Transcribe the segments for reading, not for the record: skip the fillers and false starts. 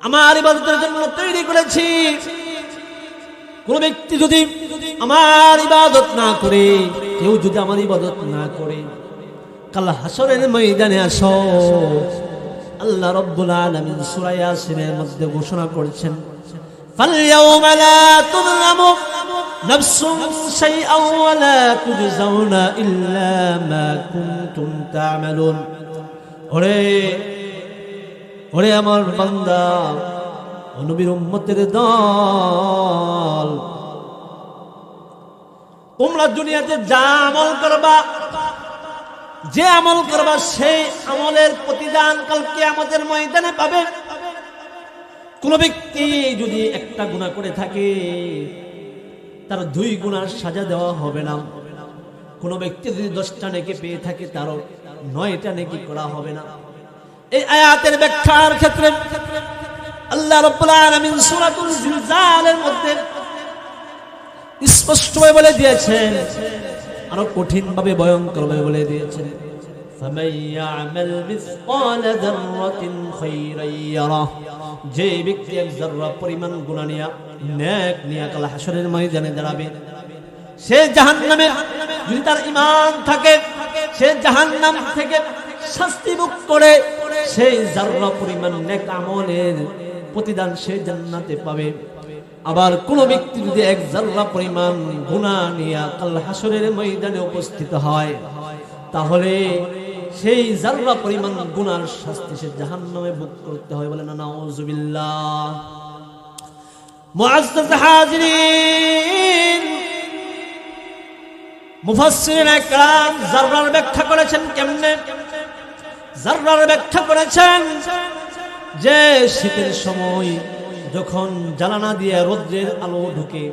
আমার ইবাদতের জন্য তৈরি করেছি। কোন ব্যক্তি যদি আমার ইবাদত না করে, কেউ যদি আমার ইবাদত না করে, কাল হাসরের ময়দানে আসো। আল্লাহ রাব্বুল আলামিন সূরা ইয়াসিনের মধ্যে ঘোষণা করেছেন, ফালইয়াউমা লা তুযলামু নাফসুন শাইআন ওয়া লা তুজজাউনা ইল্লা মা কুনতুম তা'মালুন। ওরে আমার বান্দা, ও নবীর উম্মতের দল, তোমরা দুনিয়াতে যা আমল করবা, যে আমল করবা, সেই আমলের প্রতিদান কাল কিয়ামতের ময়দানে পাবে। কোন ব্যক্তি যদি একটা গুনাহ করে থাকে, তার 2 গুনার সাজা দেওয়া হবে না। কোন ব্যক্তি যদি 10টা নেকি পেয়ে থাকে, তারও 9টা নেকি করা হবে না। এই আয়াতের ব্যাখ্যার ক্ষেত্রে আল্লাহ রাব্বুল আলামিন সূরাতুল জিলজালের মধ্যে স্পষ্টভাবে বলে দিয়েছেন, আরো কঠিন ভাবে ভয়ঙ্কর ভাবে বলে দিয়েছেন, ফামান ইয়ামাল মিসকালা যাররাতিন খায়রান ইয়ারা। যে ব্যক্তি এক যাররা পরিমাণ গুনাহ নিয়া, নেক নিয়া কাল হাসরের ময়দানে দাঁড়াবে, সে জাহান্নামে, যদি তার ঈমান থাকে, সে জাহান্নাম থেকে শাস্তি ভোগ করে, সেই যাররা পরিমাণ নেক আমলের প্রতিদান সে জান্নাতে পাবে। আবার কোন ব্যক্তি যদি এক যাররা পরিমাণ গুনাহ নিয়ে কাল হাসরের ময়দানে উপস্থিত হয়, তাহলে সেই যাররা পরিমাণ গুনার শাস্তি সে জাহান্নামে ভোগ করতে হয়। বলেন নাউযুবিল্লাহ। মুআজ্জাজ হাজিরিন, মুফাসসিরিন ইকরাম যাররার ব্যাখ্যা করেছেন কেমনে? যাররার ব্যাখ্যা করেছেন যে শীতের সময় যখন জানালা দিয়ে রোদ্রের আলো ঢুকে,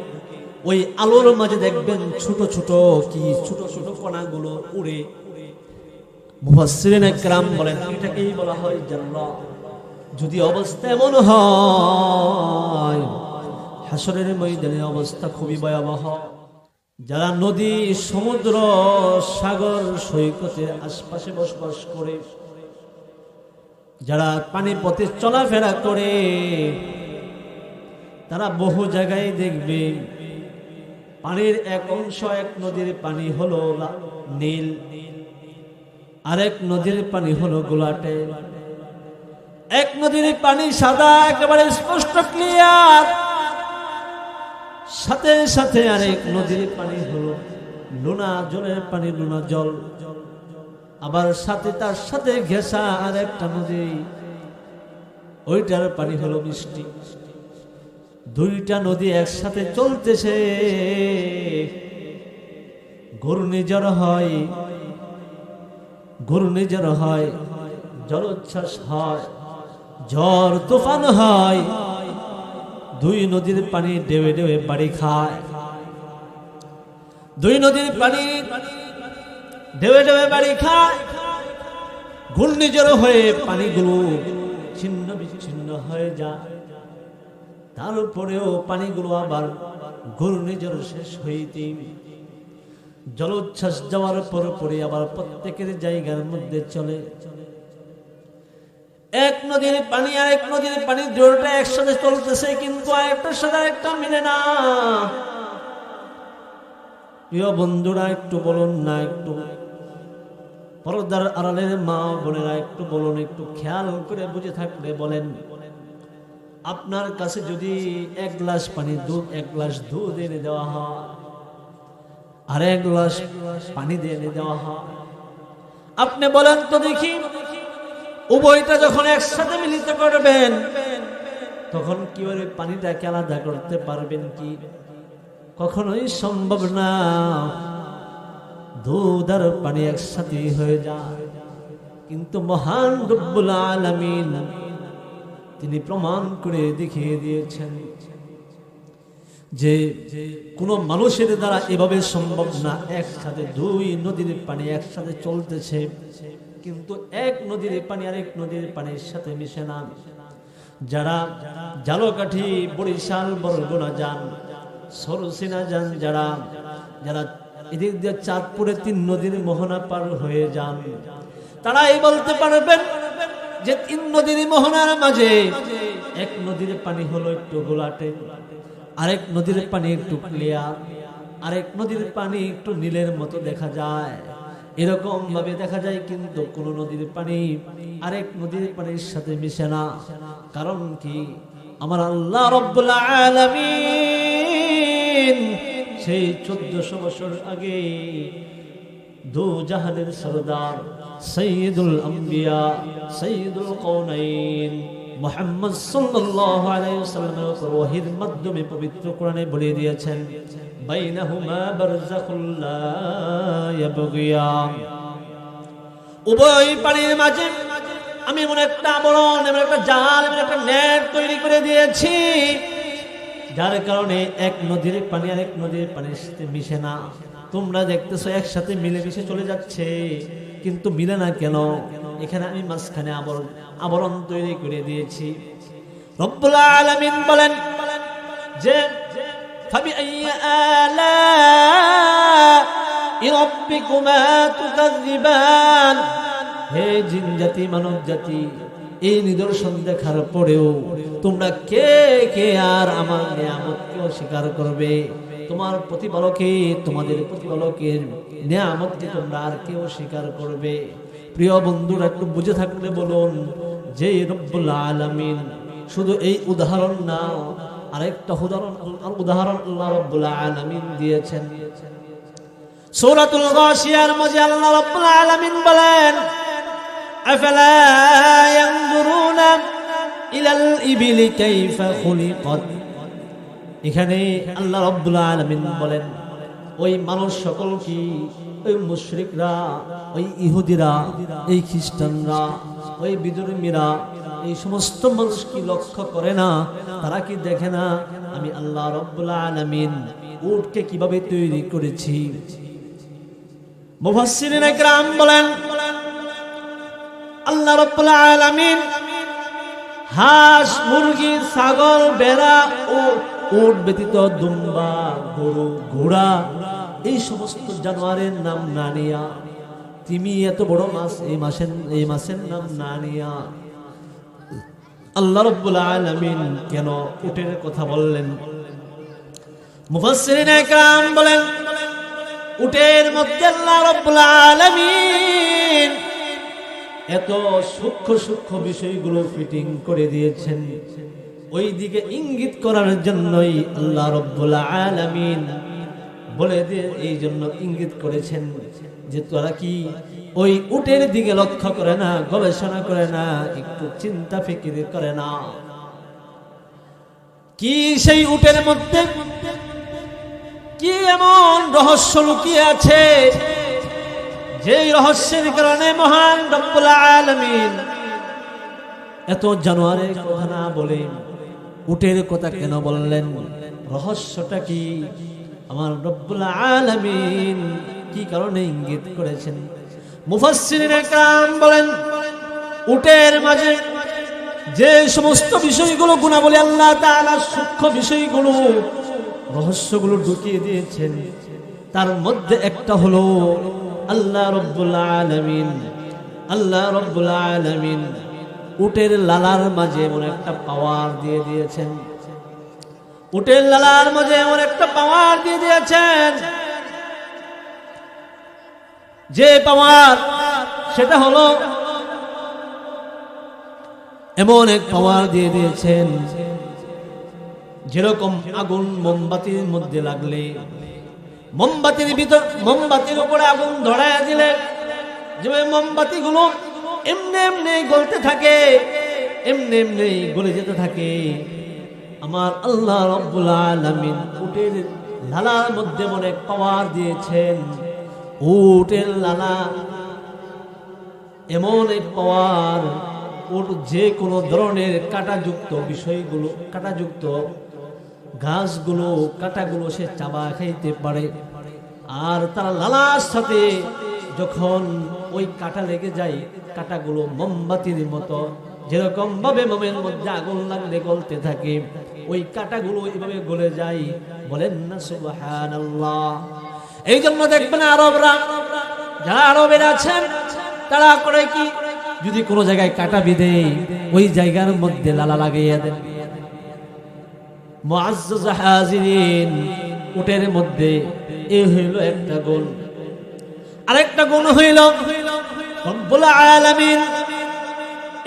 ওই আলোর মাঝে দেখবেন ছোট ছোট কণাগুলো উড়ে। মুফাসসিরিন ইকরাম বলেন এটাকেই বলা হয় যাররা। যদি অবস্থা এমন হয়, হাসরের ময়দানের অবস্থা খুবই ভয়াবহ। যারা নদী, সমুদ্র, সাগর, সৈকতের আশপাশে বসবাস করে, যারা পানি পথে চলাফেরা করে, তারা বহু জায়গায় দেখবে পানির এক অংশ, এক নদীর পানি হলো নীল, আরেক নদীর পানি হলো গোলাটে, এক নদীর পানি সাদা, একেবারে স্পষ্ট ক্লিয়ার, সাথে সাথে আরেক নদীর পানি হলো লোনা জলের পানি, লোনা জল। আবার সাথে তার সাথে ঘেঁষা আর একটা নদী, ওইটার পানি হলো মিষ্টি। 2টা নদী একসাথে চলতেছে, ঘূর্ণিঝড় হয়, জলোচ্ছ্বাস হয়, ঝড় তুফান হয়। 2 নদীর পানি ডেবে ডেবে বাড়ি খায়, 2 নদীর পানি ডেবে ডেবে বাড়ি খায়। ঘূর্ণিঝড় হয়ে পানিগুলো ছিন্ন বিচ্ছিন্ন হয়ে যায়। তারপরেও পানিগুলো আবার ঘূর্ণিঝড় শেষ হইতে জলোচ্ছ্বাস যাওয়ার পরে আবার প্রত্যেকের জায়গার মধ্যে চলে। এক নদীর পানি আর এক নদীর পানি দুটোটা একসাথে চলতেছে, কিন্তু একটার সাথে একটা মিলে না। প্রিয় বন্ধুরা, একটু বলুন না, একটু পর্দার আড়ালের মা বোনেরা একটু বলুন, একটু খেয়াল করে বুঝে থাকলে বলেন, আপনার কাছে যদি 1 গ্লাস পানি, 1 গ্লাস দুধ এনে দেওয়া হয়, আর 1 গ্লাস পানি দিয়ে এনে দেওয়া হয়, আপনি বলেন তো দেখি, উভয়টা যখন একসাথে মিলিত করবেন, তখন কি ওই পানিটাকে আলাদা করতে পারবেন কি? কখনোই সম্ভব না। দুধ আর পানি একসাথে হয়ে যায়। কিন্তু মহান রব্বুল আলামিন তিনি প্রমাণ করে দেখিয়ে দিয়েছেন যে কোন মানুষের দ্বারা এভাবে সম্ভব না। একসাথে 2 নদীর পানি একসাথে চলতেছে, কিন্তু এক নদীর পানি আরেক নদীর পানির সাথে মিশে না। যারা ঝালকাঠি, বরিশাল, বরগুনা যান, সরসিনা যান, যারা এদিক দিয়ে চাঁদপুরে 3 নদীর মোহনা পার হয়ে যান, তারা এই বলতে পারবেন যে 3 নদীর মোহনার মাঝে এক নদীর পানি হলো একটু ঘোলাটে, আরেক নদীর পানি একটু ক্লিয়ার, আরেক নদীর পানি একটু নীলের মতো দেখা যায়। এরকম ভাবে দেখা যায়, কিন্তু কোন নদীর পানি আরেক নদীর পানির সাথে মিশে না। কারণ কি? আমার আল্লাহ রাব্বুল আলামিন সেই 1400 বছর আগে দু জাহানের সরদার সৈয়দুল আম্বিয়া সৈয়দুল কওনাইন মুহাম্মদ সাল্লাল্লাহু আলাইহি ওয়াসাল্লামের উপর ওহীর মাধ্যমে পবিত্র কোরআনে বলে দিয়েছেন, বাইনাহুমা বারযাখুল লা ইয়াবগিয়ান। উভয় পানির মাঝে আমি এমন একটা আবরণ, এমন একটা জাল, এমন একটা নেট তৈরি করে দিয়েছি, যার কারণে এক নদীর পানি আরেক নদীর পানির সাথে মিশে না। তোমরা দেখতেছো একসাথে মিলেমিশে চলে যাচ্ছে, কিন্তু মিলে না কেন? এখানে আমি মাঝখানে আবরণ তৈরি করে দিয়েছি। রব্বুল আলামিন বলেন যে ফাবিআইয়ি আলা'i রাব্বিকুমা তুকাযযিবান। হে জিন জাতি, মানব জাতি, এই নিদর্শন দেখার পরেও তোমরা কে কে আর আমার নিয়ামতকে অস্বীকার করবে? তোমার প্রতিপালকে, তোমাদের প্রতিপালকের নিয়ামতকে তোমরা আর কেউ স্বীকার করবে? প্রিয় বন্ধুরা, একটু বুঝে থাকলে বলুন যে রব্বুল আলামিন শুধু এই উদাহরণ না, আরেকটা উদাহরণ আল্লাহ রব্বুল আলামিন দিয়েছেন। সূরাতুল গাশিয়ার মধ্যে আল্লাহ রব্বুল আলামিন বলেন, আফালা ইয়ানজুরুনা ইলাল ইবিলি কাইফা খুলিকাত। এখানে আল্লাহ রাব্বুল আলামিন বলেন, ওই মানুষ সকল কি, ওই মুশরিকরা, ওই ইহুদিরা, এই খ্রিস্টানরা, ওই বিধর্মীরা, এই সমস্ত মানুষ কি লক্ষ্য করে না? তারা কি দেখে না আমি আল্লাহ রাব্বুল আলামিন উটকে কিভাবে তৈরি করেছি? মুফাসসিরিন ইকরাম বলেন, আল্লাহ রাব্বুল আলামিন হাঁস, মুরগি, ছাগল, ভেড়া ও উট ব্যতীত দুম্বা, গরু, ঘোড়া, এই সমস্ত জানোয়ারের নাম না নিয়া, তুমি এত বড় মাছ, এই মাছের নাম না নিয়া আল্লাহ রাব্বুল আলামিন কেন উটের কথা বললেন? মুফাসসিরিন ইকরাম বলেন, উটের মধ্যে আল্লাহ রাব্বুল আলামিন এত সূক্ষ্ম সূক্ষ্ম বিষয়গুলো ফিটিং করে দিয়েছেন, ওই দিকে ইঙ্গিত করার জন্যই আল্লাহ রাব্বুল আলামিন বলে দিয়ে এই জন্য ইঙ্গিত করেছেন যে তোরা কি ওই উটের দিকে লক্ষ্য করে না, গবেষণা করে না, একটু চিন্তা ফিকির করে না? কি সেই উটের মধ্যে কি এমন রহস্য লুকিয়ে আছে, যেই রহস্যের কারণে মহান রব্বুল আলামিন এত জানোয়ারের কথা না বলে উটের কথা কেন বললেন? রহস্যটা কি? আমার রব্বুল আলামিন কি কারণে ইঙ্গিত করেছেন? মুফাসসিরিন ইকরাম বলেন, উটের মাঝে যে সমস্ত বিষয়গুলো গুণাবলী আল্লাহ তাআলা সূক্ষ্ম বিষয়গুলো, রহস্যগুলো ঢুকিয়ে দিয়েছেন, তার মধ্যে একটা হলো আল্লাহ রাব্বুল আলামিন উটের লালার মাঝে এমন একটা পাওয়ার দিয়ে দিয়েছেন। উটের লালার মাঝে এমন একটা পাওয়ার দিয়ে দিয়েছেন, যে পাওয়ার, সেটা হলো এমন এক পাওয়ার দিয়ে দিয়েছেন, যেরকম আগুন মোমবাতির মধ্যে লাগলে, মোমবাতির উপরে আগুন ধরায় দিলে যে মোমবাতি গুলো এমনি এমনি গলতে থাকে, এমনি এমনি গলে যেতে থাকে। আমার আল্লাহ রাব্বুল আলামিন উটের লালার মধ্যে অনেক পাওয়ার দিয়েছেন। উটের লালা এমন এক পাওয়ার, উট যে কোনো ধরনের কাঁটাযুক্ত বিষয়গুলো, কাঁটাযুক্ত ঘাসগুলো, কাঁটাগুলো সে চাবা খাইতে পারে। আর তার লালার সাথে যখন ওই কাঁটা লেগে যায়, কাঁটাগুলো মোমবাতির মতো যেরকম ভাবে মোমের মধ্যে আগুন লাগলে গলতে থাকে, ওই কাঁটাগুলো এইভাবে গলে যায়। বলেন না সুবহানাল্লাহ। এই জন্য দেখবেন আরবরা, যারা আরবের আছেন, তারা করে কি, যদি কোনো জায়গায় কাটা বিধে ওই জায়গার মধ্যে লালা লাগাইয়া দেন। মুআজ্জাজ হাজিরিন, উটের মধ্যে এই হইল একটা গুণ। আরেকটা গুণ হইল রব্বুল আলামিন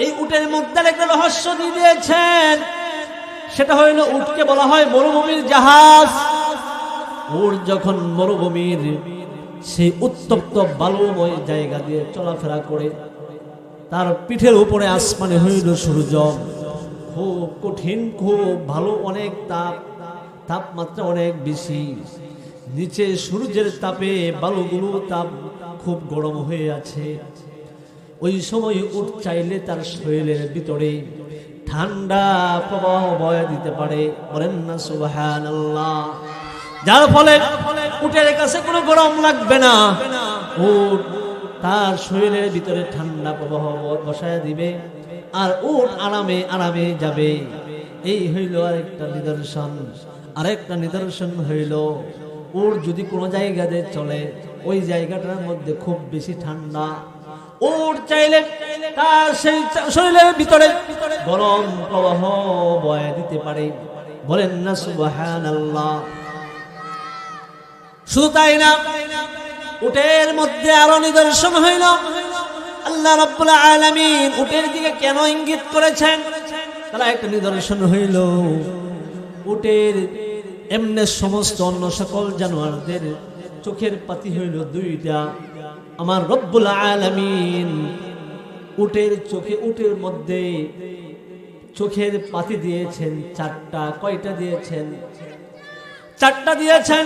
এই উটের মধ্যে একটা রহস্য দিয়ে দিয়েছেন। সেটা হইল উটকে বলা হয় মরুভূমির জাহাজ। উট যখন মরুভূমির সেই উত্তপ্ত বালুময় জায়গা দিয়ে চলাফেরা করে, তার পিঠের উপরে আসমানে হইল সূর্য, খুব কঠিন, খুব ভালো, অনেক তাপমাত্রা অনেক বেশি। নিচে সূর্যের তাপে বালুগুলো তাপ খুব গরম হয়ে আছে। ওই সময় উট চাইলে তার শরীরের ভিতরে ঠান্ডা প্রবাহ বয়ে দিতে পারে, বলেন না সুবহানাল্লাহ। যার ফলে উটের কাছে কোনো গরম লাগবে না, উট তার শরীরের ভিতরে ঠান্ডা প্রবাহ বসায় দিবে আর উট আরামে আরামে যাবে। এই হইল আরেকটা নিদর্শন। আরেকটা নিদর্শন হইল উট যদি কোনো জায়গাতে চলে, ওই জায়গাটার মধ্যে খুব বেশি ঠান্ডা, উট চাইলে তার সেই শরীরের ভিতরে গরম প্রবাহ বয়ে দিতে পারে, বলেন না সুবহানাল্লাহ। শুধু তাই না, উটের মধ্যে আরো নিদর্শন হইল আল্লাহ রাব্বুল আলামিন উটের দিকে কেন ইঙ্গিত করেছেন। তারা একটা নিদর্শন হইল উটের এমনি সমস্ত অন্য সকল জানোয়ারদের চোখের পাতি হইল দুইটা। আমার রব্বুল আলামিন উটের চোখে, উটের মধ্যে চোখের পাতি দিয়েছেন চারটা। কয়টা দিয়েছেন? চারটা দিয়েছেন।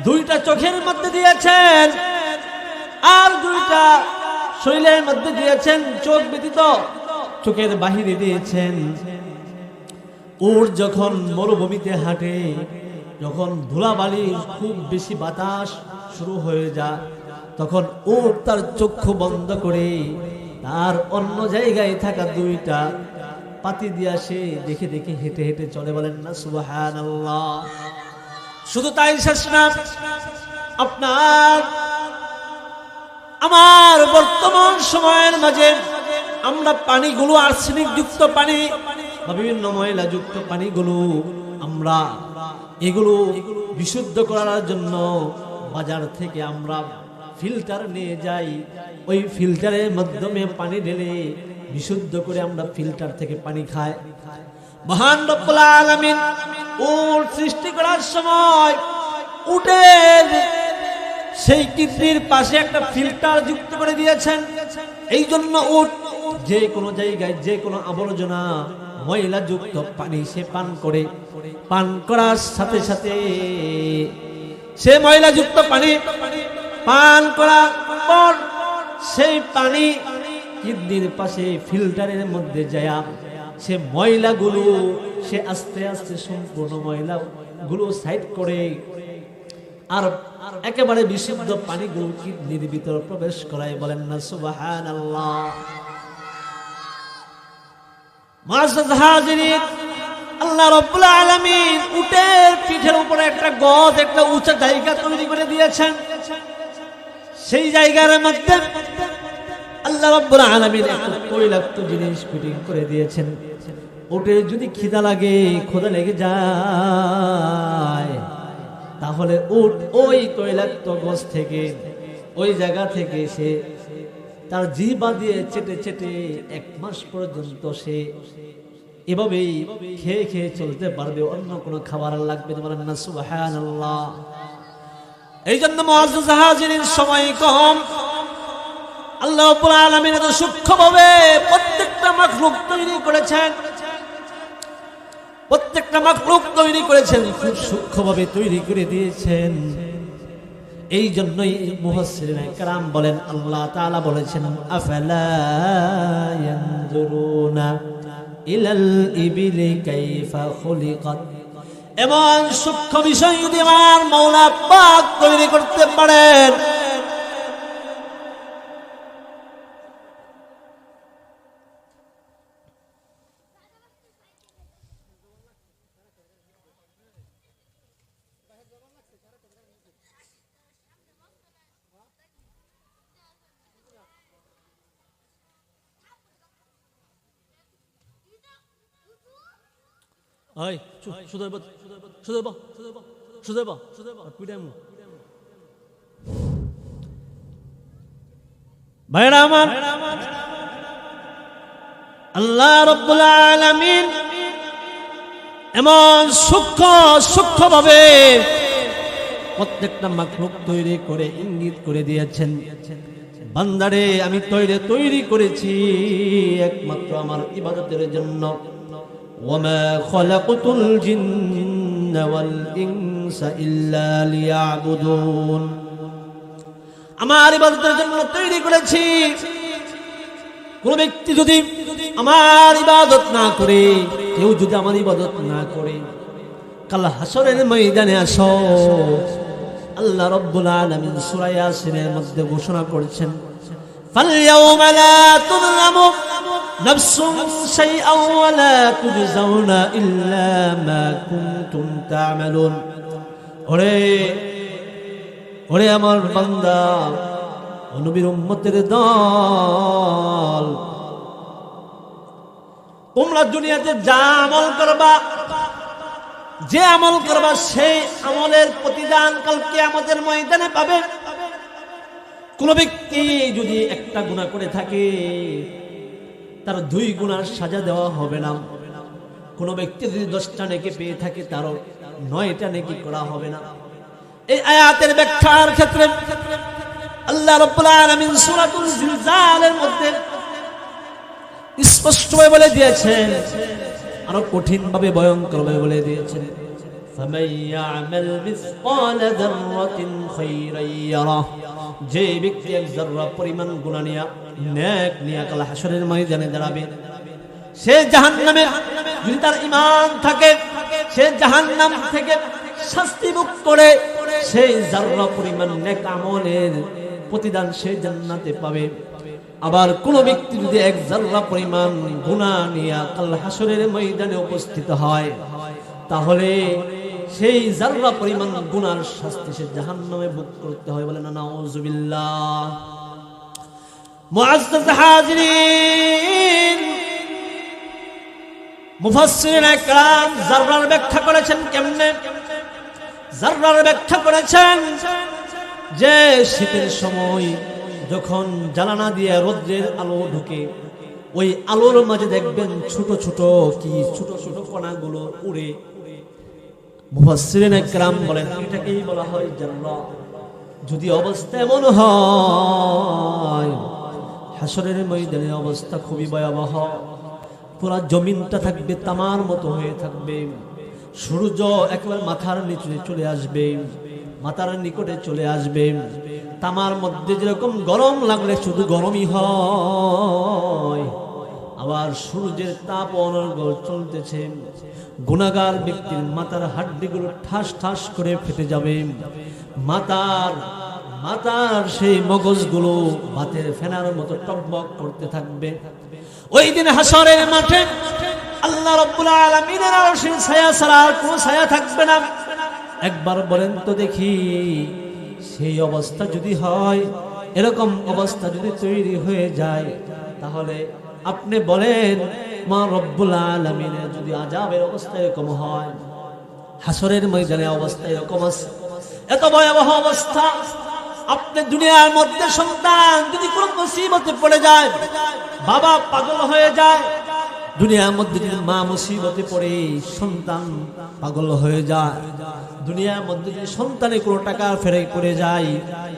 দুইটা চোখের মধ্যে দিয়েছেন আর দুইটা শরীরের মধ্যে দিয়েছেন। চোখ ব্যতীত চোখের বাহিরে দিয়েছেন। উট যখন মরুভূমিতে হাঁটে, যখন ধুলাবালি খুব বেশি বাতাস শুরু হয়ে যায়, তখন উট তার চক্ষু বন্ধ করে তার অন্য জায়গায় থাকা দুইটা পাতি দিয়া সে দেখে দেখে হেঁটে হেঁটে চলে, বলেন না সুবহানাল্লাহ। শুধু তাই শেষ না, আপনার আমার বর্তমান সময়ের মাঝে আমরা পানিগুলো আর্সেনিক যুক্ত পানি বা বিভিন্ন ময়লা যুক্ত পানিগুলো আমরা এগুলো বিশুদ্ধ করার জন্য বাজার থেকে আমরা ফিল্টার নিয়ে যাই। ওই ফিল্টারের মাধ্যমে পানি ঢেলে বিশুদ্ধ করে আমরা ফিল্টার থেকে পানি খাই। মহান রব্বুল আলামিন উট সৃষ্টি করার সময় উটের সেই কিডনির পাশে একটা ফিল্টার যুক্ত করে দিয়েছেন। এই জন্য উট যে কোনো জায়গায় যে কোনো আবর্জনা ময়লা যুক্ত পানি সে পান করে, পান করার সাথে সাথে সে ময়লা যুক্ত পানি পান করার পর সেই পানি কিডনির পাশে ফিল্টারের মধ্যে যায়, সে ময়লাগুলো সে আস্তে আস্তে সম্পূর্ণ ময়লাগুলো সাইড করে আর একেবারে বিশুদ্ধ পানিগুলো কিডনির ভিতর প্রবেশ করায়, বলেন না সুবহানাল্লাহ। মুআজ্জাজ হাজিরিন, আল্লাহ রাব্বুল আলামিন উটের পিঠের উপরে একটা গজ, একটা উঁচা জায়গা তৈরি করে দিয়েছেন। সেই জায়গার মধ্যে আল্লাহ রাব্বুল আলামিন একটা তৈলাক্ত জিনিস ফিটিং করে দিয়েছেন। উটের যদি খিদা লাগে, ক্ষুধা লেগে যায়, তাহলে উট ওই তৈলাক্ত গজ থেকে, ওই জায়গা থেকে সে তার জিহ্বা দিয়ে চেটে চেটে 1 মাস পর্যন্ত সে এভাবেই খেয়ে খেয়ে চলতে পারবে, অন্য কোনো খাবার লাগবে না, বলেন না সুবহানাল্লাহ। এই জন্য মুআজ্জাজ হাজিরিন, সময় কম, আল্লাহ রাব্বুল আলামিন এত সূক্ষ্মভাবে প্রত্যেকটা মাখলুক তৈরি করেছেন, প্রত্যেকটা মাখলুক তৈরি করেছেন, খুব সূক্ষ্মভাবে তৈরি করে দিয়েছেন। এই জন্যই মুফাসসিরিনে কেরাম বলেন, আল্লাহ তাআলা বলেছেন, আফালা ইয়ানজুরুনা ইলাল ইবিলি কাইফা খুলিকাত। এমন সূক্ষ্ম বিষয় যদি আমার মাওলা পাক তৈরি করতে পারেন, আয় সুদর্ব সুদর্ব সুদর্ব পিটামু ভাইরা আমার, আল্লাহ রাব্বুল আলামিন এমন সূক্ষ্ম ভাবে প্রত্যেকটা মাখলুক তৈরি করে ইঙ্গিত করে দিয়েছেন, বান্দারে আমি তৈরি করেছি একমাত্র আমার ইবাদতের জন্য। ওয়ামা খালাকতুল জিন্না ওয়াল ইনসা ইল্লা লিয়াবুদুন, আমার ইবাদতের জন্য তৈরি করেছি। কোন ব্যক্তি যদি আমার ইবাদত না করে, কেউ যদি আমার ইবাদত না করে, কাল হাসরের ময়দানে আসো। আল্লাহ রাব্বুল আলামিন সূরা ইয়াসিনের মধ্যে ঘোষণা করেছেন, ফালইয়াউমা লা তুযলামু নাফসুন শাইআন ওয়া লা তুজজাউনা ইল্লা মা কুনতুম তা'মালুন। ওরে আমার বান্দা, নবীর উম্মতের দল, তোমরা দুনিয়াতে যা আমল করবা, যে আমল করবা সেই আমলের প্রতিদান কাল কিয়ামতের ময়দানে পাবে। কোন ব্যক্তি যদি একটা গুনাহ করে থাকে, তার 2 গুনার সাজা দেওয়া হবে না। কোন ব্যক্তি যদি 10টা নেকি পেয়ে থাকে, তারও 9টা নেকি করা হবে না। এই আয়াতের ব্যাখ্যার ক্ষেত্রে আল্লাহ রাব্বুল আলামিন সূরাতুল জিলজালের মধ্যে স্পষ্টভাবে বলে দিয়েছেন, আরো কঠিন ভাবে ভয়ঙ্কর ভাবে বলে দিয়েছেন, ফামান ইয়ামাল মিসকালা যাররাতিন খায়রান ইয়ারাহ, যে ব্যক্তি এক যাররা পরিমাণ গুনাহ নিয়া নেক নিয়া কাল হাসরের ময়দানে দাঁড়াবে, সে জাহান্নামে, যদি তার ঈমান থাকে, সে জাহান্নাম থেকে শাস্তি মুক্ত করে সেই যাররা পরিমাণ নেক আমলের প্রতিদান সে জান্নাতে পাবে। আবার কোন ব্যক্তি যদি এক যাররা পরিমাণ গুনাহ নিয়ে কাল হাসরের ময়দানে উপস্থিত হয়, তাহলে সেই যাররা পরিমাণ গুনার শাস্তি সে জাহান্নামে ভোগ করতে হয়। বলেন নাউযুবিল্লাহ। মুআজ্জাজ হাজিরিন, মুফাসসিরিন ইকরাম যাররার ব্যাখ্যা করেছেন কেমনে? যাররার ব্যাখ্যা করেছেন যে শীতের সময় যখন জ্বালানা দিয়ে রোদ্রের আলো ঢুকে, ওই আলোর মাঝে দেখবেন ছোট ছোট কণাগুলো উড়ে। মুফাসসিরিন ইকরাম বলেন এটাকেই বলা হয় যাররা। যদি অবস্থা এমন হয়, হাসরের ময়দানে অবস্থা খুবই ভয়াবহ, পুরা জমিনটা থাকবে তামার মতো হয়ে থাকবে, সূর্য একেবারে মাথার নিচে চলে আসবে, মাথার নিকটে চলে আসবে, তামার মধ্যে যেরকম গরম লাগলে শুধু গরমই হয়, আবার সূর্যের তাপ অনর্গল চলতেছে। গুনাহগার ব্যক্তির মাথার হাড্ডিগুলো ঠাস ঠাস করে ফেটে যাবে, মাথার সেই মগজগুলো ভাতের ফেনার মতো টকবক করতে থাকবে। ওই দিন হাসরের মাঠে আল্লাহ রাব্বুল আলামিনের আরশের ছায়া ছাড়া আর কোনো ছায়া থাকবে না। একবার বলেন তো দেখি, সেই অবস্থা যদি হয়, এরকম অবস্থা যদি তৈরি হয়ে যায়, তাহলে আপনি বলেন মা রব্বুল আলামিনের যদি আযাবের অবস্থা এরকম হয়, হাসরের ময়দানে অবস্থা এরকম আছে, এত ভয়াবহ অবস্থা। আপনি দুনিয়ার মধ্যে সন্তান যদি কোনো মুসিবতে পড়ে যায়, বাবা পাগল হয়ে যায়, দুনিয়ার মধ্যে যদি মা মুসিবতে পড়ে সন্তান পাগল হয়ে যায়, দুনিয়ার মধ্যে যদি সন্তানে কোনো টাকা ফেরাই পড়ে যায়,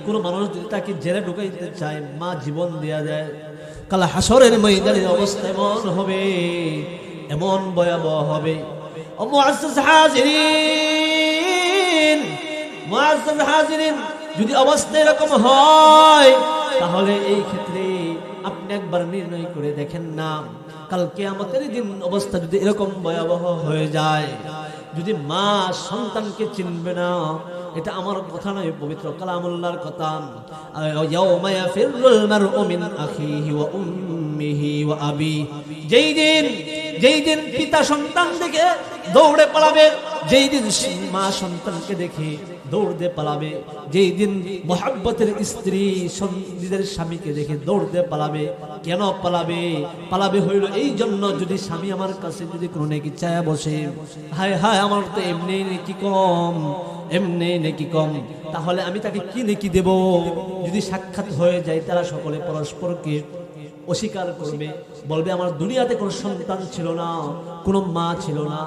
কোনো মানুষ যদি তাকে জেলে ঢুকাইতে চায়, মা জীবন দেয়া দেয়, কাল হাসরের ময়দানের অবস্থা এমন হবে, এমন ভয়াবহ হবে। ও মুআজ্জাজ হাজিরিন, যদি অবস্থা এরকম হয়, তাহলে এই ক্ষেত্রে আপনি একবার নির্ণয় করে দেখেন না, কাল কিয়ামতের দিন অবস্থা যদি এরকম ভয়াবহ হয়ে যায়, যদি মা সন্তানকে চিনবে না, এটা আমার কথা নয়, পবিত্র কালামুল্লাহর কথা। ইয়াউমা ইয়াফিরুল মারউ মিন আখিহি ওয়া উম্মিহি ওয়া আবি, যেই দিন পিতা সন্তান দেখে দৌড়ে পালাবে, যেই দিন মা সন্তানকে দেখে দৌড় দিয়ে পালাবে, যেই দিন মোহাব্বতের স্ত্রী নিজের স্বামীকে দেখে দৌড় দিয়ে পালাবে। কেন পালাবে? পালাবে হইল এই জন্য, যদি স্বামী আমার কাছে যদি কোনো নেকি চায়া বসে, হায় হায় আমার তো এমনি নেকি কম, এমনি নেকি কম, তাহলে আমি তাকে কি নেকি দেব? যদি সাক্ষাৎ হয়ে যায় তারা সকলে পরস্পরকে অস্বীকার করবে, বলবে আমার দুনিয়াতে কোনো সন্তান ছিল না, কোনো মা ছিল না,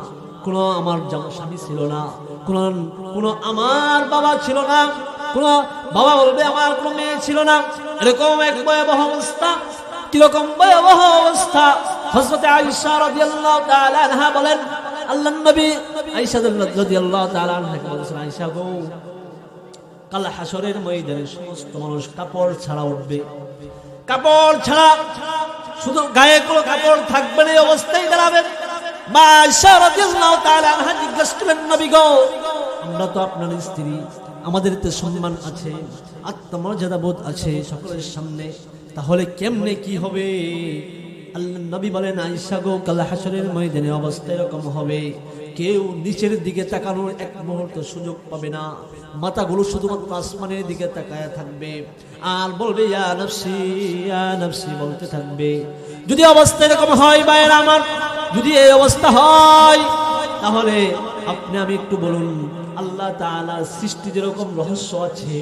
কোনো আমার স্বামী ছিল না, কোনো আমার বাবা ছিল না, কোনো বাবা বলবে আমার কোনো মেয়ে ছিল না। এরকম এক ভয়াবহ অবস্থা। কিরকম ভয়াবহ অবস্থা? হযরত আয়েশা রাদিয়াল্লাহু তাআলা আনহা বলেন, আল্লাহর নবী আয়েশা রাদিয়াল্লাহু তাআলা আনহাকে বলেছেন, আয়েশা গো, কাল হাসরের ময়দানে সমস্ত মানুষ কাপড় ছাড়া উঠবে, কাপড় ছাড়া, শুধু গায়ে কোনো কাপড় থাকবে না, এই অবস্থায় দাঁড়াবে। মা আয়েশা রাদিয়াল্লাহু তাআলা আনহা জিজ্ঞেস করলেন, নবী গো, আমরা তো আপনার স্ত্রী, আমাদের তো সম্মান আছে, আত্মমর্যাদা বোধ আছে সকলের সামনে, তাহলে কেমনে কি হবে? আল্লাহর নবী বলেন, আয়েশা গো, কাল হাসরের ময়দানে অবস্থা এরকম হবে, কেউ নিচের দিকে তাকানোর এক মুহূর্ত সুযোগ পাবে না, মাথাগুলো শুধুমাত্র আসমানের দিকে তাকায় থাকবে আর বলবে ইয়া নফসি, ইয়া নফসি বলতে থাকবে। যদি অবস্থা এরকম হয় ভাইরা আমার, যদি এই অবস্থা হয়, তাহলে আপনি আমি একটু বলুন, আল্লাহ তাআলার সৃষ্টি যেরকম রহস্য আছে,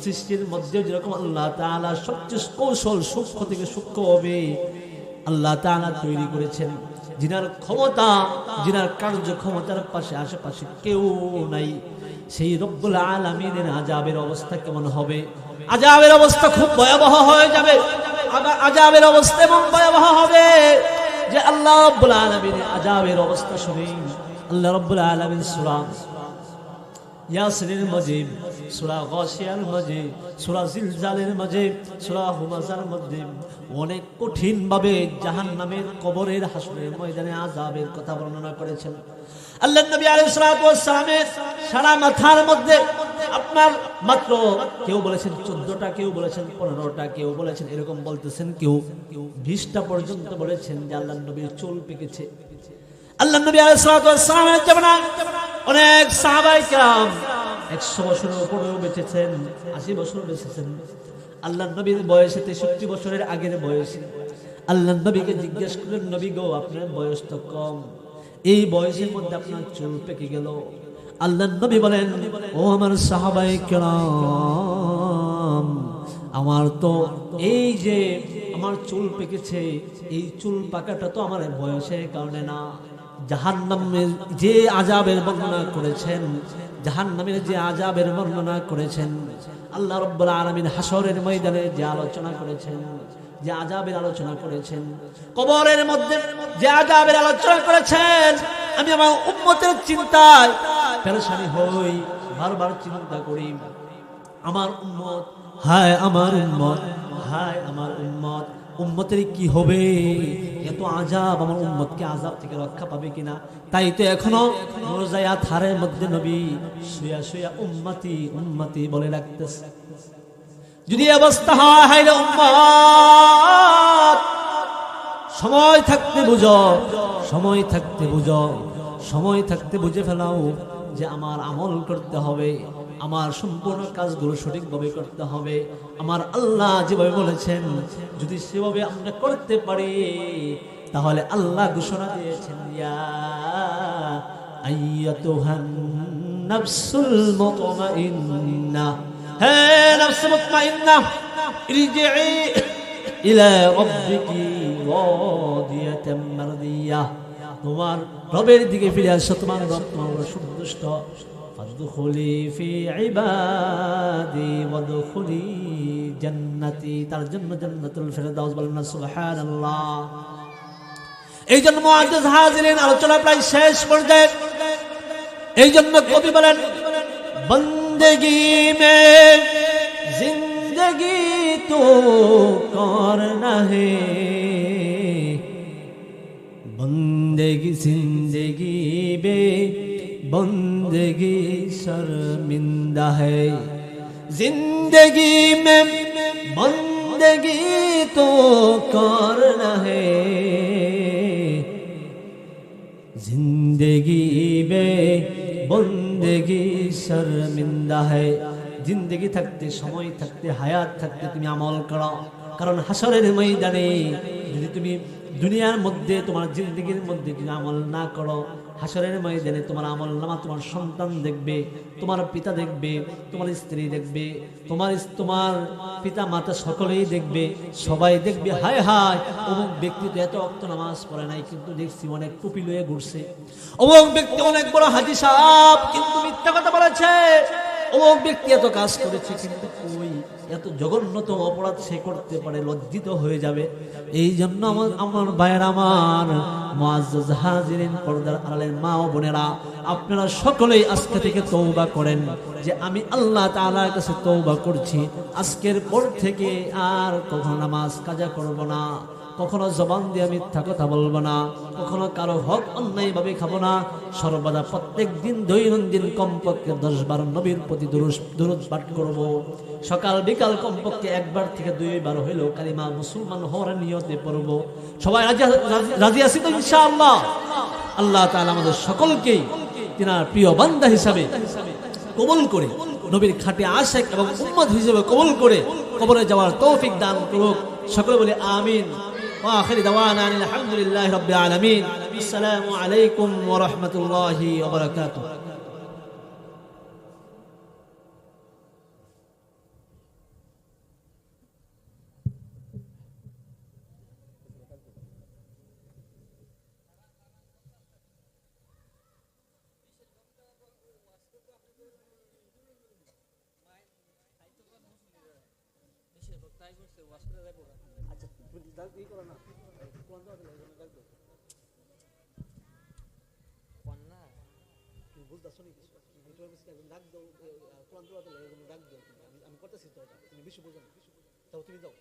সৃষ্টির মধ্যে যেরকম আল্লাহ তাআলা সবচেয়ে কৌশল সূক্ষ্ম থেকে সূক্ষ্ম হবে আল্লাহ তাআলা তৈরি করেছেন, যিনার ক্ষমতা, যিনার কার্যক্ষমতার পাশে আশেপাশে কেউ নাই, সেই রব্বুল আলামিনের আযাবের অবস্থা কেমন হবে? আযাবের অবস্থা খুব ভয়াবহ হয়ে যাবে। আযাবের অবস্থা এমন ভয়াবহ হবে যে আল্লাহ রব্বুল আলামিনের আযাবের অবস্থা শুনে আল্লাহ রব্বুল আলামিন সূরা ইয়াসিনের মাঝে, সূরা গাশিয়ার মাঝে, সূরা জিলজালের মাঝে, সূরা হুমাযার মধ্যে অনেক কঠিন ভাবে জাহান্নামের কবরের হাসরের ময়দানে আযাবের কথা বর্ণনা করেছেন। আল্লাহর নবী আলাইহিস সালাতু ওয়াস সালামের সারা মাথার মধ্যে আপনার মাত্র কেউ বলেছেন 14টা, কেউ বলেছেন 15টা, কেউ বলেছেন এরকম বলতেছেন, কেউ 20টা পর্যন্ত বলেছেন যে আল্লাহর নবীর চুল পেকেছে। আল্লাহর নবী আলাইহিস সালাতু ওয়াস সালামের জামানায় অনেক সাহাবায়ে কেরাম 100 বছরের উপরেও বেঁচেছেন, 80 বছর বেঁচেছেন। আল্লাহর নবীর বয়স 63 বছরের আগের বয়স। আল্লাহর নবীকে জিজ্ঞেস করলেন, নবী গো, আপনার বয়স তো কম, এই বয়সের মধ্যে আপনার চুল পেকে গেল। আল্লাহর নবী বলেন, ও আমার সাহাবায়ে কেরাম, আমার তো এই যে আমার চুল পেকেছে, এই চুল পাকাটা তো আমার বয়সের কারণে না, জাহান্নামের যে আযাবের বর্ণনা করেছেন, জাহান্নামের যে আযাবের বর্ণনা করেছেন, আল্লাহ রাব্বুল আলামিন হাসরের ময়দানে যে আলোচনা করেছেন, যে আযাবের আলোচনা করেছেন, কবরের মধ্যে যে আযাবের আলোচনা করেছেন, আমি আমার উম্মতের চিন্তায় পেরেশানি হই, বারবার চিন্তা করি, আমার উম্মত, হায় আমার উম্মত, হায় আমার উম্মত, উম্মতের কি হবে? এত আযাব, আমার উম্মতকে আযাব থেকে রক্ষা পাবে কিনা? তাই তো এখনো রোজায়া থারের মধ্যে নবী শুয়া শুয়া উম্মতি উম্মতি বলে রাখতেছে। যদি অবস্থা হয়, হায় রে উম্মত, সময় থাকতে বুঝো, সময় থাকতে বুঝো, সময় থাকতে বুঝে ফেলাও যে আমার আমল করতে হবে, আমার সম্পূর্ণ কাজগুলো সঠিকভাবে করতে হবে। আমার আল্লাহ যেভাবে বলেছেন যদি সেভাবে আমরা করতে পারি, তাহলে আল্লাহ ঘোষণা দিয়েছেন, ইয়া আইয়াতুহান নাফসুল মুতমাইন্না, হে নফস মুতমাইন্না, ইরজিই ইলা রাব্বিকি রাদিয়াতাম মারদিয়া, তোমার রবের দিকে ফিরে আসো, তোমার রব তোমার সন্তুষ্ট। ফাদখুলি ফি ইবাদি ওয়াদখুলি জান্নাতি, তার জন্য জান্নাতুল ফেরদাউস। বলেন না সুবহানাল্লাহ। এই জন্য মুআজ্জাজ হাজিরিন, আলোচনা প্রায় শেষ পর্যায়ে। এই জন্য কবি বলেন, বন্দেগি মে জিন্দেগি তো করনা হে, बंदगी जिंदगी बे बंदगी शर्मिंदा है, जिंदगी में बंदगी तो करना है, जिंदगी जिंदगी में बंदगी शर्मिंदा है जिंदगी থাকতে সময় থাকতে হায়াত থাকতে তুমি আমল করো কারণ হাসরের ময়দানে যদি তুমি দুনিয়ার মধ্যে তোমার জিন্দেগীর মধ্যে যদি আমল না করো হাসরের ময়দানে তোমার আমলনামা তোমার সন্তান দেখবে তোমার পিতা দেখবে তোমার স্ত্রী দেখবে তোমার পিতা মাতা সকলেই দেখবে সবাই দেখবে হায় হায় অমুক ব্যক্তি তো এত ওয়াক্ত নামাজ পড়ে নাই কিন্তু দেখছি অনেক টুপি লয়ে ঘুরছে অমুক ব্যক্তি অনেক বড় হাজী সাহেব কিন্তু মিথ্যা কথা বলেছে অমুক ব্যক্তি এত কাজ করেছে কিন্তু কই এত জঘন্যতম অপরাধ সে করতে পারে লজ্জিত হয়ে যাবে এই জন্য আমার ভাইয়েরা আমার মুআজ্জাজ হাজিরিন পর্দার আড়ালের মা ও বোনেরা আপনারা সকলেই আজকে থেকে তওবা করেন যে আমি আল্লাহ তাআলার কাছে তওবা করছি আজকের পর থেকে আর কখনো নামাজ কাজা করব না কখনো জবান দিয়ে মিথ্যা কথা বলবো না কখনো কারো হক অন্যায়ভাবে খাবো না সর্বদা প্রত্যেক দিন দৈনন্দিন কমপক্ষে 10 বার নবীর প্রতি দরুদ পাঠ করব সকাল বিকাল কমপক্ষে একবার থেকে 2 বার হইলেও কালিমা মুসলমান হওয়ার নিয়তে পড়ব সবাই রাজি আছি তো ইনশাআল্লাহ আল্লাহ তাআলা আমাদের সকলকেই তিনার প্রিয় বান্দা হিসাবে কবুল করে নবীর খাঁটি আশিক এবং উম্মত হিসেবে কবুল করে কবরে যাওয়ার তৌফিক দান করুক সকলে বলে আমিন وآخر دعوانا أن الحمد لله رب العالمين السلام عليكم ورحمة الله وبركاته আমি করতেছি তো তুমি বেশি বুঝো না তাও তুমি দাও